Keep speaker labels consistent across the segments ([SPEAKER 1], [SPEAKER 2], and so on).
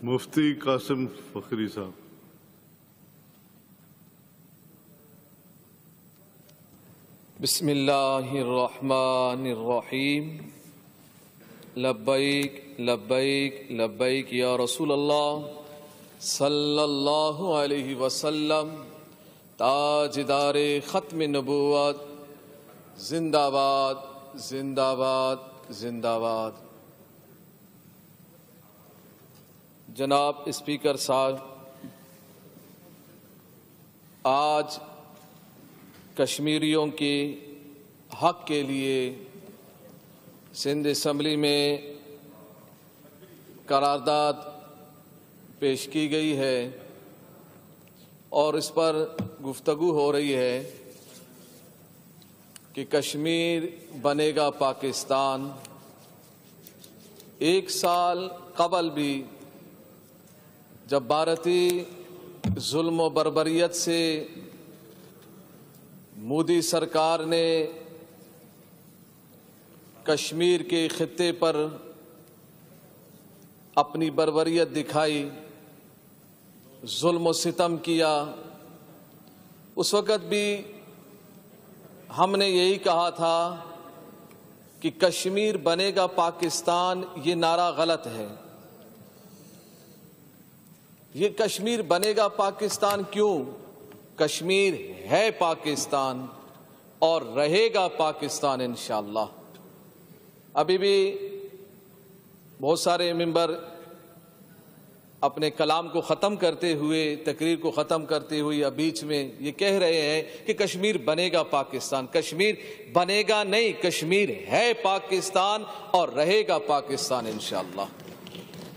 [SPEAKER 1] مفتی قاسم فخری صاحب۔
[SPEAKER 2] بسم اللہ الرحمن الرحیم۔ لبیک لبیک لبیک یا رسول اللہ صلی اللہ علیہ وسلم۔ تاجدار ختم نبوت، زندہ باد زندہ باد زندہ باد۔ جناب اسپیکر صاحب، آج کشمیریوں کے حق کے لیے سندھ اسمبلی میں قرارداد پیش کی گئی ہے اور اس پر گفتگو ہو رہی ہے کہ کشمیر بنے گا پاکستان۔ ایک سال قبل بھی جب بھارتی ظلم و بربریت سے مودی سرکار نے کشمیر کے خطے پر اپنی بربریت دکھائی، ظلم و ستم کیا، اس وقت بھی ہم نے یہی کہا تھا کہ کشمیر بنے گا پاکستان، یہ نعرہ غلط ہے۔ یہ کشمیر بنے گا پاکستان کیوں؟ کشمیر ہے پاکستان اور رہے گا پاکستان انشاءاللہ۔ ابھی بھی بہت سارے ممبر اپنے کلام کو ختم کرتے ہوئے، تقریر کو ختم کرتے ہوئے یا بیچ میں یہ کہہ رہے ہیں کہ کشمیر بنے گا پاکستان۔ کشمیر بنے گا نہیں، کشمیر ہے پاکستان اور رہے گا پاکستان انشاءاللہ۔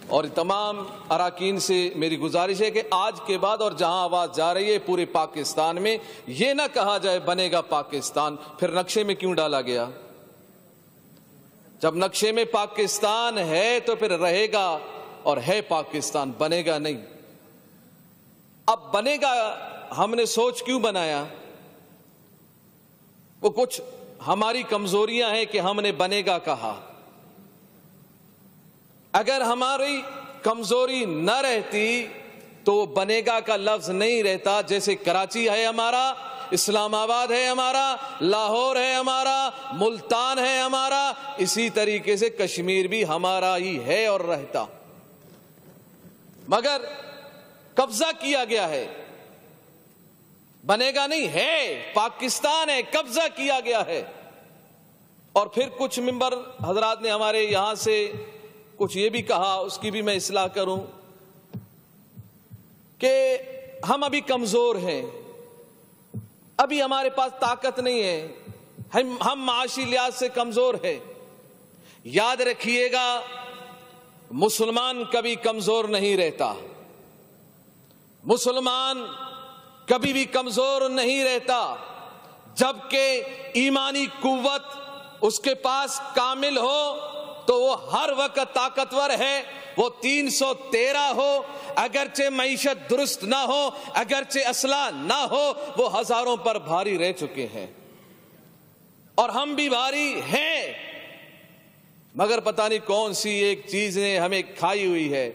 [SPEAKER 2] اور تمام اراکین سے میری گزارش ہے کہ آج کے بعد اور جہاں آواز جا رہی ہے پورے پاکستان میں یہ نہ کہا جائے بنے گا پاکستان، پھر نقشے میں کیوں ڈالا گیا؟ جب نقشے میں پاکستان ہے تو پھر رہے گا اور ہے پاکستان، بنے گا نہیں۔ اب بنے گا ہم نے سوچ کیوں بنایا؟ وہ کچھ ہماری کمزوریاں ہیں کہ ہم نے بنے گا کہا۔ اگر ہماری کمزوری نہ رہتی تو بنے گا کا لفظ نہیں رہتا۔ جیسے کراچی ہے ہمارا، اسلام آباد ہے ہمارا، لاہور ہے ہمارا، ملتان ہے ہمارا، اسی طریقے سے کشمیر بھی ہمارا ہی ہے اور رہتا، مگر قبضہ کیا گیا ہے۔ بنے گا نہیں، ہے پاکستان ہے، قبضہ کیا گیا ہے۔ اور پھر کچھ ممبر حضرات نے ہمارے یہاں سے کچھ یہ بھی کہا، اس کی بھی میں اصلاح کروں کہ ہم ابھی کمزور ہیں، ابھی ہمارے پاس طاقت نہیں ہے، ہم معاشی لحاظ سے کمزور ہیں۔ یاد رکھیے گا، مسلمان کبھی کمزور نہیں رہتا، مسلمان کبھی بھی کمزور نہیں رہتا، جبکہ ایمانی قوت اس کے پاس کامل ہو تو وہ ہر وقت طاقتور ہے۔ وہ 313 ہو، اگرچہ معیشت درست نہ ہو، اگرچہ اسلحہ نہ ہو، وہ ہزاروں پر بھاری رہ چکے ہیں اور ہم بھی بھاری ہیں، مگر پتہ نہیں کون سی ایک چیز نے ہمیں کھائی ہوئی ہے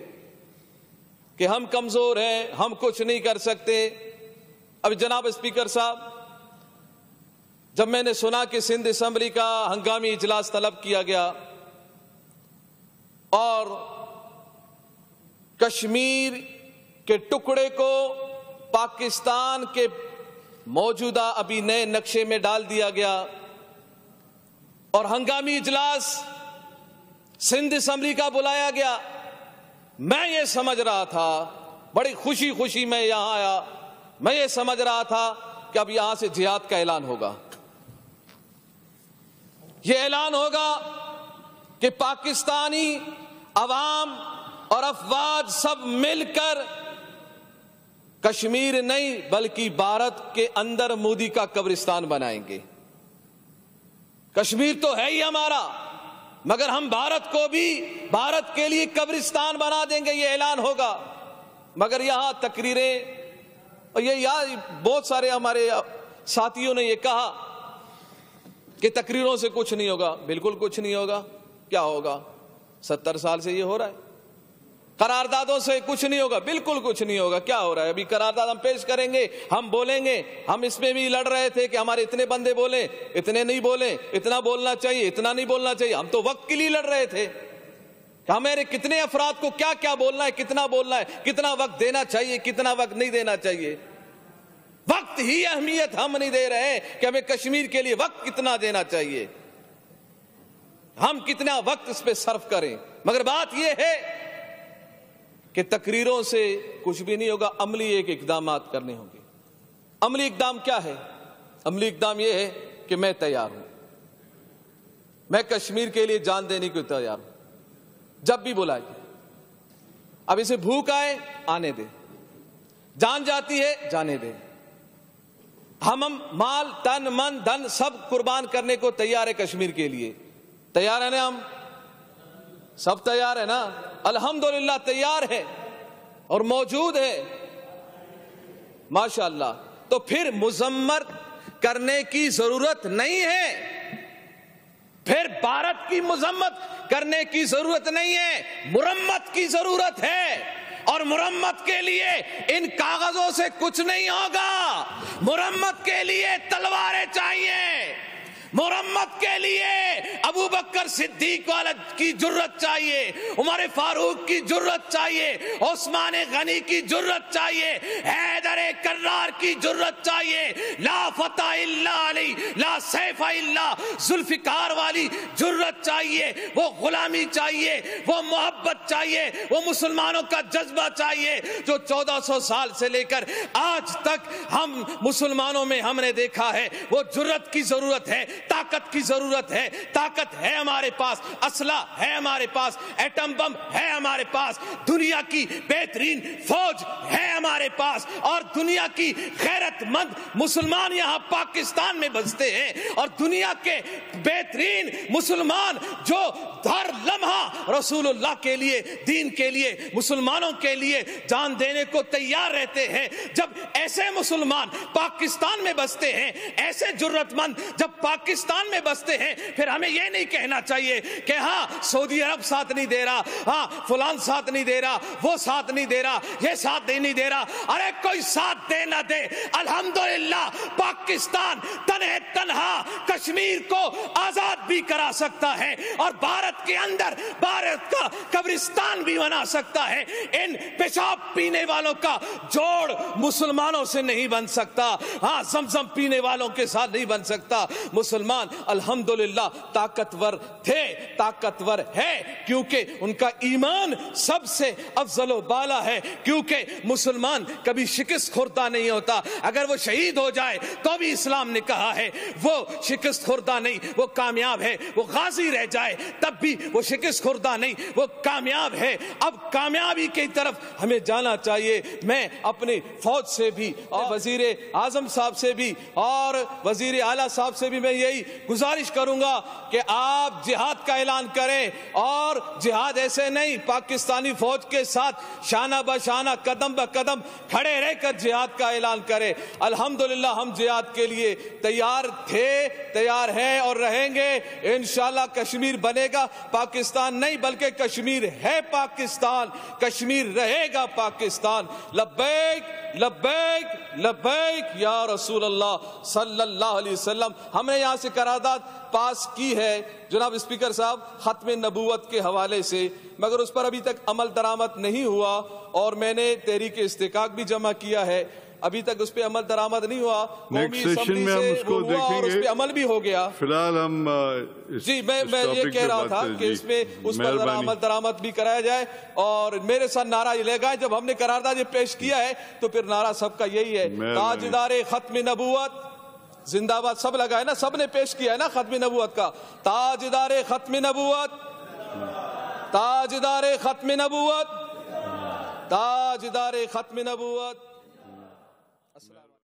[SPEAKER 2] کہ ہم کمزور ہیں، ہم کچھ نہیں کر سکتے۔ اب جناب اسپیکر صاحب، جب میں نے سنا کہ سندھ اسمبلی کا ہنگامی اجلاس طلب کیا گیا اور کشمیر کے ٹکڑے کو پاکستان کے موجودہ ابھی نئے نقشے میں ڈال دیا گیا اور ہنگامی اجلاس سندھ اسمبلی کا بلایا گیا، میں یہ سمجھ رہا تھا، بڑی خوشی خوشی میں یہاں آیا، میں یہ سمجھ رہا تھا کہ اب یہاں سے جہاد کا اعلان ہوگا، یہ اعلان ہوگا کہ پاکستانی عوام اور افواج سب مل کر کشمیر نہیں بلکہ بھارت کے اندر مودی کا قبرستان بنائیں گے۔ کشمیر تو ہے ہی ہمارا، مگر ہم بھارت کو بھی بھارت کے لیے قبرستان بنا دیں گے، یہ اعلان ہوگا۔ مگر یہاں تقریریں اور یہ بہت سارے ہمارے ساتھیوں نے یہ کہا کہ تقریروں سے کچھ نہیں ہوگا۔ بالکل کچھ نہیں ہوگا۔ کیا ہوگا؟ 70 سال سے یہ ہو رہا ہے، قراردادوں سے کچھ نہیں ہوگا، بالکل کچھ نہیں ہوگا۔ کیا ہو رہا ہے؟ ابھی قرارداد ہم پیش کریں گے، ہم بولیں گے، ہم اس میں بھی لڑ رہے تھے کہ ہمارے اتنے بندے بولیں، اتنے نہیں بولیں، اتنا بولنا چاہیے، اتنا نہیں بولنا چاہیے۔ ہم تو وقت کے لیے لڑ رہے تھے کہ ہمارے کتنے افراد کو کیا کیا بولنا ہے، کتنا بولنا ہے، کتنا وقت دینا چاہیے، کتنا وقت نہیں دینا چاہیے۔ وقت ہی اہمیت ہم نہیں دے رہے کہ ہمیں کشمیر کے لیے وقت کتنا دینا چاہیے، ہم کتنا وقت اس پہ صرف کریں۔ مگر بات یہ ہے کہ تقریروں سے کچھ بھی نہیں ہوگا، عملی ایک اقدامات کرنے ہوں گے۔ عملی اقدام کیا ہے؟ عملی اقدام یہ ہے کہ میں تیار ہوں، میں کشمیر کے لیے جان دینے کو تیار ہوں، جب بھی بلائے۔ اب اسے بھوک آئے آنے دے، جان جاتی ہے جانے دے، ہم مال تن من دھن سب قربان کرنے کو تیار ہے کشمیر کے لیے۔ تیار ہے نا؟ ہم سب تیار ہے نا؟ الحمدللہ تیار ہے اور موجود ہے ماشاءاللہ۔ تو پھر مذمت کرنے کی ضرورت نہیں ہے، پھر بھارت کی مذمت کرنے کی ضرورت نہیں ہے، مرمت کی ضرورت ہے۔ اور مرمت کے لیے ان کاغذوں سے کچھ نہیں ہوگا، مرمت کے لیے تلواریں چاہیے، مرمت کے لیے ابو بکر صدیق کی جرت چاہیے، عمر فاروق کی جرت چاہیے، عثمان غنی کی جرت چاہیے، حیدر کرار کی جرت چاہیے، لا فتح الا علی لا سیف الا ذوالفقار والی جرت چاہیے، وہ غلامی چاہیے، وہ محبت چاہیے، وہ مسلمانوں کا جذبہ چاہیے جو 1400 سال سے لے کر آج تک ہم مسلمانوں میں ہم نے دیکھا ہے۔ وہ جرت کی ضرورت ہے، طاقت کی ضرورت ہے، طاقت ہے ہمارے پاس، اسلحہ ہے ہمارے پاس، ایٹم بم ہے ہمارے پاس، دنیا کی بہترین فوج ہے ہمارے پاس، اور دنیا کی غیرت مند مسلمان یہاں پاکستان میں بستے ہیں، اور دنیا کے بہترین مسلمان جو ہر لمحہ رسول اللہ کے لیے، دین کے لیے، مسلمانوں کے لیے جان دینے کو تیار رہتے ہیں۔ جب ایسے مسلمان پاکستان میں بستے ہیں، ایسے جرت مند جب پاکستان میں بستے ہیں، پھر ہمیں یہ نہیں کہنا چاہیے کہ ہاں سعودی عرب ساتھ نہیں دے رہا، ہاں فلان ساتھ نہیں دے رہا، وہ ساتھ نہیں دے رہا، یہ ساتھ نہیں دے رہا۔ ارے کوئی ساتھ دے نہ دے، الحمدللہ پاکستان تنہا کشمیر کو آزاد بھی کرا سکتا ہے، اور بھارت کے اندر بھارت کا قبرستان بھی بنا سکتا ہے۔ ان پیشاب پینے والوں کا جوڑ مسلمانوں سے نہیں بن سکتا، ہاں زمزم پینے والوں کے ساتھ نہیں بن سکتا۔ مسلمان الحمدللہ طاقتور تھے، طاقتور ہے، کیونکہ ان کا ایمان سب سے افضل و بالا ہے، کیونکہ مسلمان کبھی شکست خوردہ نہیں ہوتا۔ اگر وہ شہید ہو جائے تو بھی اسلام نے کہا ہے وہ شکست خوردہ نہیں، وہ کامیاب ہے، وہ غازی رہ جائے تب بھی وہ شکست خوردہ نہیں، وہ کامیاب ہے۔ اب کامیابی کی طرف ہمیں جانا چاہیے۔ میں اپنی فوج سے بھی اور وزیر اعظم صاحب سے بھی اور وزیر اعلیٰ صاحب سے بھی میں یہی گزارش کروں گا کہ آپ جہاد کا اعلان کریں، اور جہاد ایسے نہیں، پاکستانی فوج کے ساتھ شانہ بشانہ قدم بہ قدم کھڑے رہ کر جہاد کا اعلان کریں۔ الحمدللہ ہم جہاد کے لیے تیار تھے، تیار ہیں اور رہیں گے انشاءاللہ۔ کشمیر بنے گا پاکستان نہیں بلکہ کشمیر ہے پاکستان، کشمیر رہے گا پاکستان۔ لبیک لبیک لبیک یا رسول اللہ صلی اللہ علیہ وسلم۔ ہم نے یہاں سے قرارداد پاس کی ہے جناب اسپیکر صاحب ختم نبوت کے حوالے سے، مگر اس پر ابھی تک عمل درآمد نہیں ہوا، اور میں نے تحریک استحقاق بھی جمع کیا ہے، ابھی تک اس پہ عمل درآمد نہیں ہوا۔ قومی اسمبلی سے وہ ہوا اور اس پہ عمل بھی ہو گیا۔
[SPEAKER 1] فی الحال ہم
[SPEAKER 2] جی میں یہ کہہ رہا تھا کہ اس میں اس پر عمل درآمد بھی کرایا جائے، اور میرے ساتھ نعرہ یہ لگائے جب ہم نے قرارداد یہ پیش کیا ہے تو پھر نعرہ سب کا یہی ہے، تاجدار ختم نبوت زندہ باد، سب لگا ہے نا، سب نے پیش کیا ہے نا ختم نبوت کا، تاجدار ختم نبوت، تاجدار ختم نبوت، تاجدار ختم نبوت۔